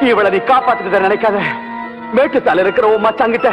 இவளை நீ காப்பாத்துக்கிட்ட நினைக்காத. மேட்டுத்தால இருக்கிற உன் மச்சாங்கிட்ட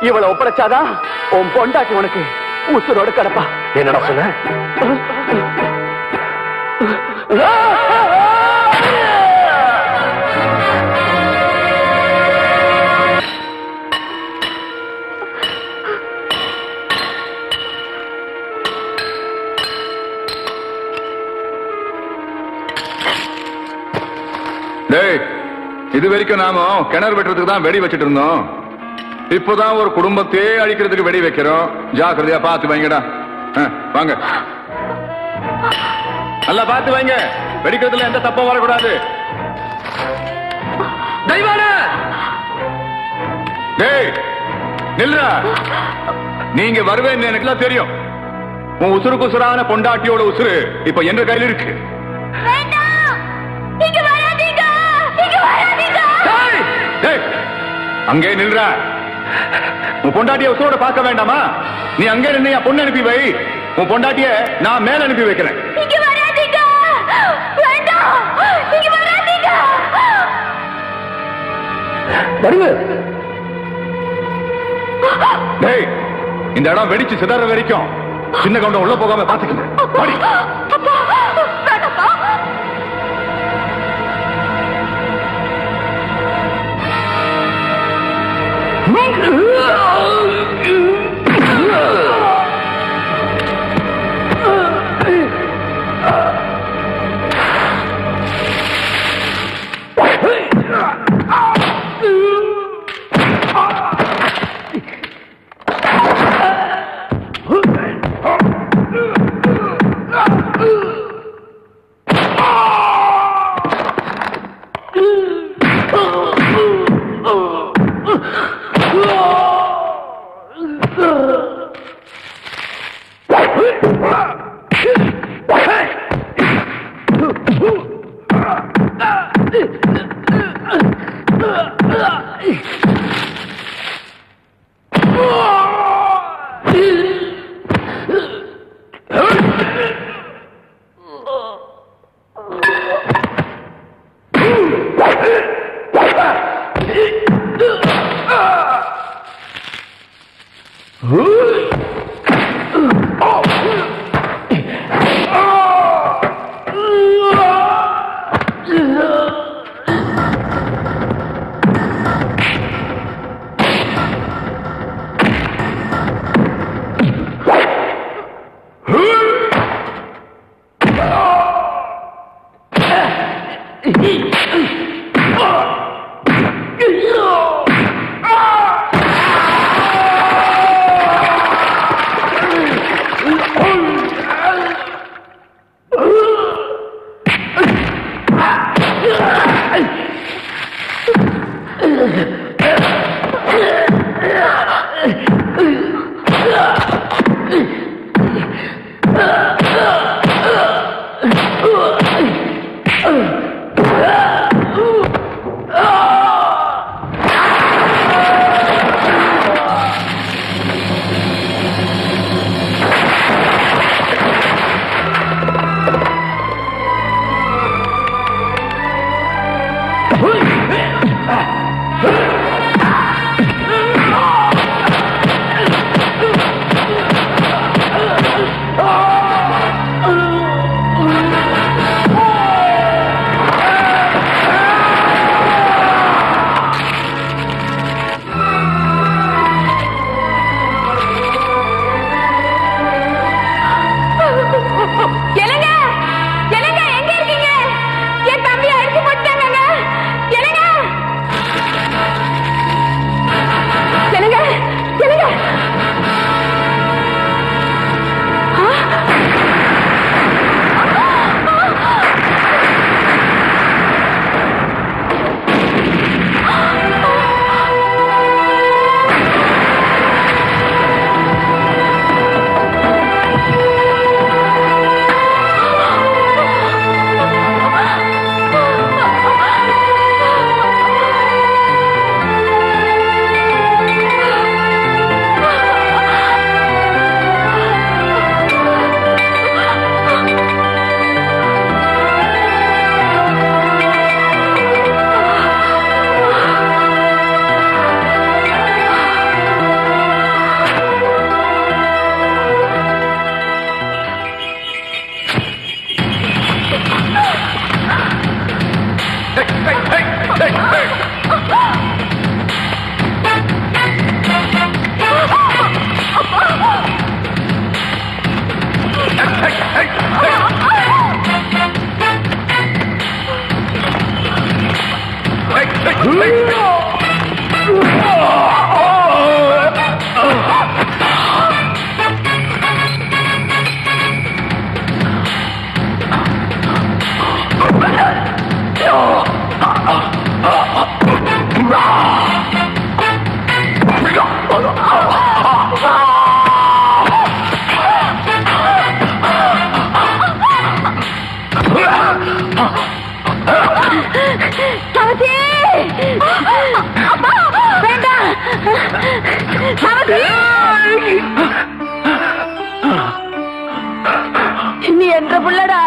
இவளை ஒப்படைச்சாதான் உன் பொண்டாட்டி உனக்கு உசுரோடு கிடப்பா. என்னடா சொன்ன? இது வரைக்கும் நாம கிணறு வெட்டுறதுக்கு தான் வெடி வச்சிட்டு இருந்தோம். இப்போதான் ஒரு குடும்பத்தையே அழிக்கிறதுக்கு வெடி வைக்கிறோம். ஜாக்கிரதையா பார்த்து வைங்கடா. வாங்க, நல்லா பார்த்து வைங்க. வெடிக்கிறதுல எந்த தப்பும் வரக்கூடாது. நில்றா. நீங்க வருவேன்னு எனக்குலாம் தெரியும். உன் உசுருக்கு உசுரான பொண்டாட்டியோட உசுறு இப்ப என்ற கையில் இருக்கு. அங்கே நில்ற. உன் பொண்டாட்டிய உசுரோட பார்க்க வேண்டாமா? நீ அங்கே நின்று என் பொண்ணு அனுப்பி வை. உன் பொண்டாட்டிய நான் மேல அனுப்பி வைக்கிறேன். இந்த இடம் வெடிச்சு சிதற வரைக்கும் சின்ன கவுண்டம் உள்ள போகாம பாத்துக்கங்க. நீ என்ற புள்ளடா,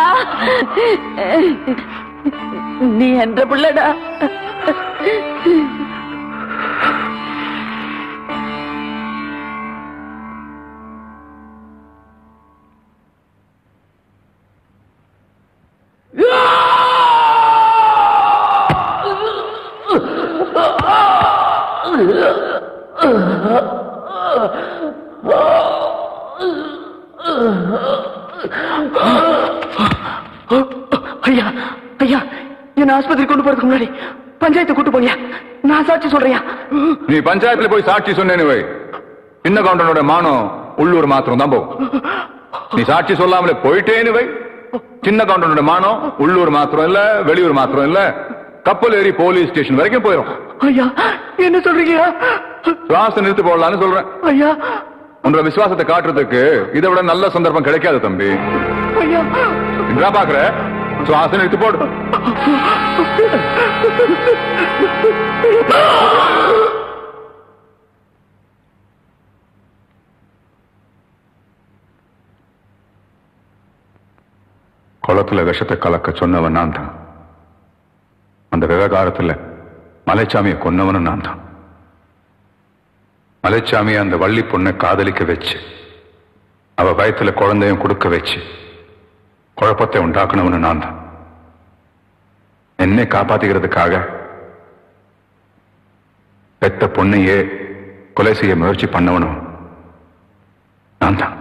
நீ என்ற புள்ளடா. ஐயா ஐயா, என்ன ஆஸ்பத்திரி கொண்டு போறதுக்கு முன்னாடி பஞ்சாயத்து கூட்டு போறியா? நான் சாட்சி சொல்றியா? நீ பஞ்சாயத்துல போய் சாட்சி சொன்னேன்னு வை, சின்ன கவுண்டனோட மானம் உள்ளூர் மாத்திரம் தான் போகும். நீ சாட்சி சொல்லாமலே போயிட்டேன்னு வை, சின்ன கவுண்டனோட மானம் உள்ளூர் மாத்திரம் இல்ல, வெளியூர் மாத்திரம் இல்ல, கப்பல் ஏறி போலீஸ் ஸ்டேஷன் வரைக்கும் போயிடும். ஐயா என்ன சொல்றீங்க? சுவாச நிறுத்து போடலான்னு சொல்றேன். ஐயா, உன்னோட விசுவாசத்தை காட்டுறதுக்கு இதை விட நல்ல சந்தர்ப்பம் கிடைக்காது தம்பி. ஐயா என்ன பாக்குற? சுவாச நிறுத்து போடு. குளத்துல விஷத்தை கலக்க சொன்னவன் நான் தான். அந்த விவகாரத்துல மலைச்சாமியை கொன்னவனும் நான் தான். மலைச்சாமி அந்த வள்ளி பொண்ணை காதலிக்க வச்சு அவ வயத்துல குழந்தையும் கொடுக்க வச்சு குழப்பத்தை உண்டாக்கணும்னு நான் தான். என்னை காப்பாத்திக்கிறதுக்காக பெத்த பொண்ணையே கொலை செய்ய முயற்சி பண்ணவனும் நான் தான்.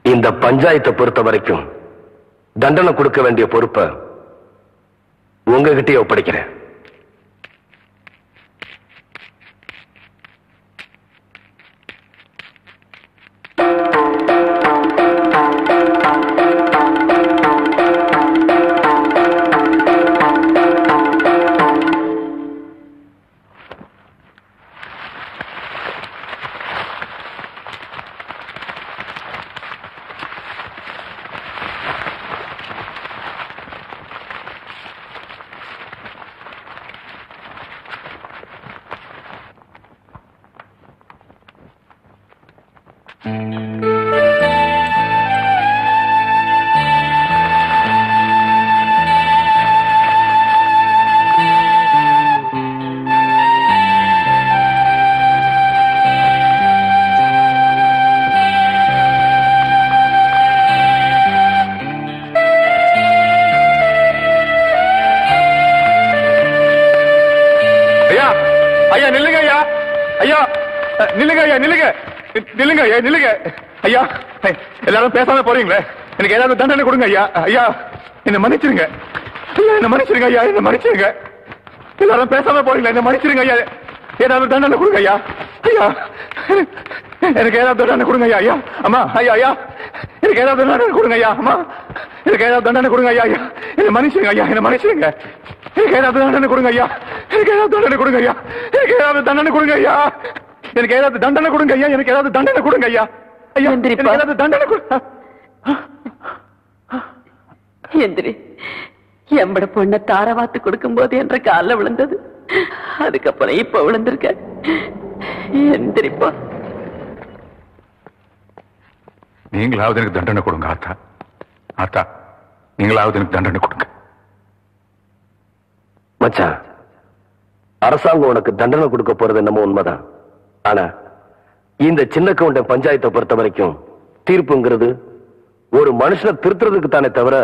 இந்த பஞ்சாயத்தை பொறுத்த வரைக்கும் தண்டனை கொடுக்க வேண்டிய பொறுப்பை உங்ககிட்டயே ஒப்படைக்கிறேன். ஐயா நில்லுங்க ஐயா, ஐயா நில்லுங்க ஐயா, நில்லுங்க நில்லுங்க ஐயா, நில்லுங்க ஐயா. எல்லாரும் பேசாம போறீங்களே, எனக்கு ஏதாவது தண்டனை கொடுங்க ஐயா. ஐயா என்ன மன்னிச்சிருங்க ஐயா, என்ன மன்னிச்சிருங்க ஐயா, என்ன மன்னிச்சிருங்க. எல்லாரும் பேசாம போறீங்களா, என்ன மன்னிச்சிருங்க ஐயா. ஏதாவது தண்டனை கொடுங்க ஐயா. ஐயா எனக்கு ஏதாவது தண்டனை கொடுங்க ஐயா. ஐயா அம்மா, ஐயா ஐயா எனக்கு ஏதாவது தண்டனை கொடுங்க ஐயா. அம்மா எனக்கு ஏதாவது தண்டனை கொடுங்க ஐயா. ஐயா என்ன மன்னிச்சிருங்க ஐயா, என்ன மன்னிச்சிருங்க. எனக்கு ஏதாவது தண்டனை கொடுங்க ஐயா, எனக்கு ஏதாவது தண்டனை கொடுங்க ஐயா, எனக்கு ஏதாவது தண்டனை கொடுங்க ஐயா, எனக்கு ஏதாவது தண்டனை கொடுங்க ஐயா, எனக்கு ஏதாவது தண்டனை கொடுங்க ஐயா. ஐயா எனக்கு ஏதாவது தண்டனை கொடுங்க. எந்திரி. எம்பட பொண்ண தாரவாத்து கொடுக்கும் போது என்ற கால விழுந்தது, அதுக்கப்புறம் இப்ப விழுந்திருக்க. எந்திரிப்பா. நீங்களாவது எனக்கு தண்டனை கொடுங்க ஆத்தா. ஆத்தா நீங்களாவது எனக்கு தண்டனை கொடுங்க. மச்சான், அரசாங்கம் உனக்கு தண்டனை கொடுக்க போறது என்னமோ உண்மைதான். ஆனா இந்த சின்ன கவுண்டன் பஞ்சாயத்தை பொறுத்த வரைக்கும் தீர்ப்புங்கிறது ஒரு மனுஷனை திருத்துறதுக்கு தானே தவிர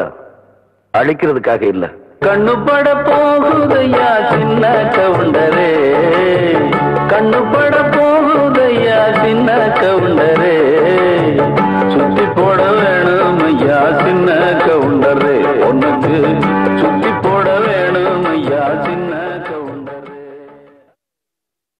அழிக்கிறதுக்காக இல்ல. கண்ணுபட போகுதையா சின்ன கவுண்டரே, கண்ணுபட போகுதையா சின்ன கவுண்டரே, சுத்தி போட வேணும் ஐயா சின்ன கவுண்டரே, உனக்கு சுத்தி போட வேணும் ஐயா.